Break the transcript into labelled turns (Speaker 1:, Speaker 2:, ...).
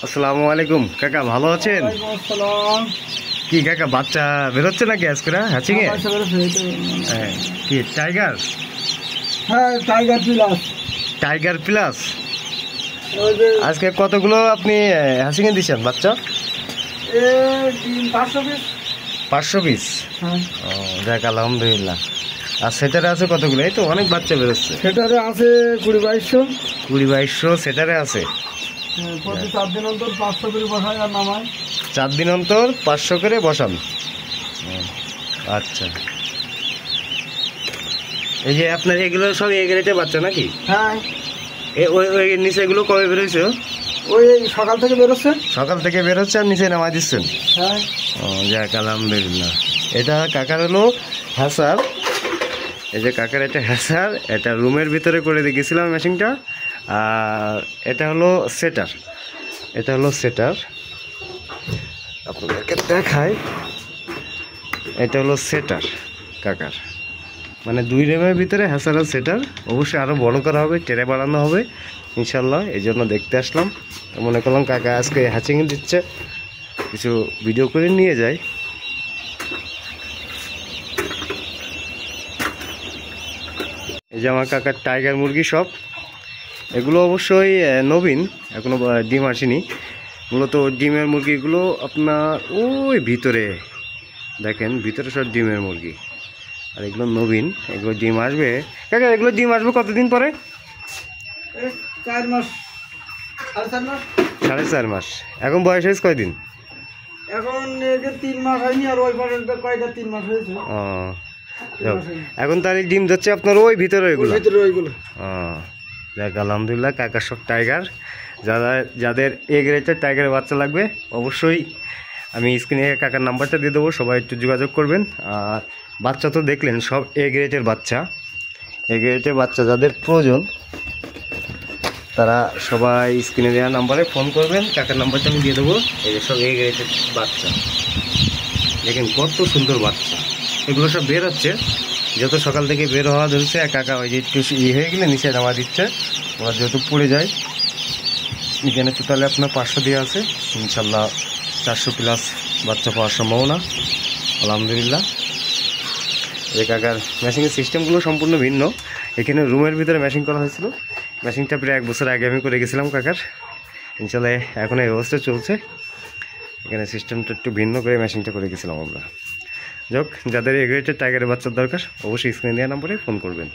Speaker 1: আসসালামু আলাইকুম কাকা, ভালো আছেন? কি কাকা বাচ্চা বেরোচ্ছে নাকি আজকে হ্যাচিং এ? কি টাইগার?
Speaker 2: হ্যাঁ, টাইগার প্লাস।
Speaker 1: টাইগার প্লাস আজকে কতগুলো আপনি হ্যাচিং এ দিচ্ছেন বাচ্চা? 500 পিস। ও দেখ, আলহামদুলিল্লাহ। আর সেটারে আছে কতগুলো? এই তো অনেক বাচ্চা বেরোচ্ছে।
Speaker 2: সেটারে আছে 20-2200।
Speaker 1: 20-2200 সেটারে আছে।
Speaker 2: প্রতি 4 দিন অন্তর 500 করে বসায় আর নামায়।
Speaker 1: 4 দিন অন্তর 500 করে বসান। আচ্ছা, এই যে আপনার এগুলো সব এ গ্রেডের বাচ্চা নাকি?
Speaker 2: হ্যাঁ।
Speaker 1: ওই নিচে এগুলো কবে বেরোইছে?
Speaker 2: ওই সকাল থেকে বেরোচ্ছে।
Speaker 1: সকাল থেকে বেরোচ্ছে আর নিচে নামাই দিচ্ছেন?
Speaker 2: হ্যাঁ।
Speaker 1: ও যাক, আলহামদুলিল্লাহ। এটা কাকার হলো হ্যাসার। এই যে কাকার এটা হ্যাসার, এটা রুমের ভিতরে করে গেছিলাম মেশিনটা। আর এটা হলো সেটার। এটা হলো সেটার, আপনাদেরকে দেখায়। এটা হলো সেটার কাকার, মানে 2 রুমের ভিতরে হ্যাসার আর সেটার। অবশ্যই আরও বড় করা হবে, টেরে বাড়ানো হবে ইনশাল্লাহ। এই জন্য দেখতে আসলাম। মনে করলাম কাকা আজকে হ্যাচিং দিচ্ছে, কিছু ভিডিও করে নিয়ে যাই। এই যে আমার কাকার টাইগার মুরগি সব। এগুলো অবশ্যই নবীন, এখনো ডিম আসেনি। মূলত ডিমের মুরগিগুলো আপনার ওই ভিতরে দেখেন, ভিতরে সব ডিমের মুরগি। আর এগুলো নবীন, এগুলো ডিম আসবে। কাকা এগুলো ডিম আসবে কতদিন পরে?
Speaker 2: 4 মাস,
Speaker 1: 4.5 মাস। এখন বয়স হয়েছে কয়দিন?
Speaker 2: এখন 3 মাস হয়নি, আর ওই পর্যন্ত কয়টা 3 মাস হয়েছে।
Speaker 1: ও এখন তাহলে ডিম যাচ্ছে আপনার ওই ভিতরে ওইগুলো? ও দেখ, আলহামদুলিল্লাহ। কাকার সব টাইগার। যাদের এ গ্রেডের টাইগারের বাচ্চা লাগবে অবশ্যই আমি স্ক্রিনে কাকার নাম্বারটা দিয়ে দেবো, সবাই একটু যোগাযোগ করবেন। আর বাচ্চা তো দেখলেন সব এ গ্রেডের বাচ্চা। এ গ্রেডের বাচ্চা যাদের প্রয়োজন তারা সবাই স্ক্রিনে দেওয়া নাম্বারে ফোন করবেন। কাকার নাম্বারটা আমি দিয়ে দেবো। এই যে সব এ গ্রেডের বাচ্চা দেখেন, কত সুন্দর বাচ্চা। এগুলো সব বের হচ্ছে, যত সকাল থেকে বের হওয়া ধরছে। কাকা ওই যে একটু হয়ে গেলে নিচে নামা দিচ্ছে, ওরা যেহেতু পড়ে যায়। এখানে টোটালে আপনার 500 দিয়ে আছে। ইনশাল্লাহ 400 প্লাস বাচ্চা পাওয়ার সম্ভাবনা আলহামদুলিল্লাহ। এই কাকার মেশিনের সিস্টেমগুলো সম্পূর্ণ ভিন্ন। এখানে রুমের ভিতরে মেশিন করা হয়েছিল। মেশিনটা প্রায় 1 বছর আগে আমি করে গেছিলাম কাকার। ইনশাল্লাহ এখন এই অবস্থা চলছে। এখানে সিস্টেমটা একটু ভিন্ন করে মেশিনটা করে গেছিলাম আমরা। যাক, যাদের এ গ্রেডের টাইগারের বাচ্চার দরকার অবশ্যই স্ক্রিনে দেওয়া নম্বরে ফোন করবেন।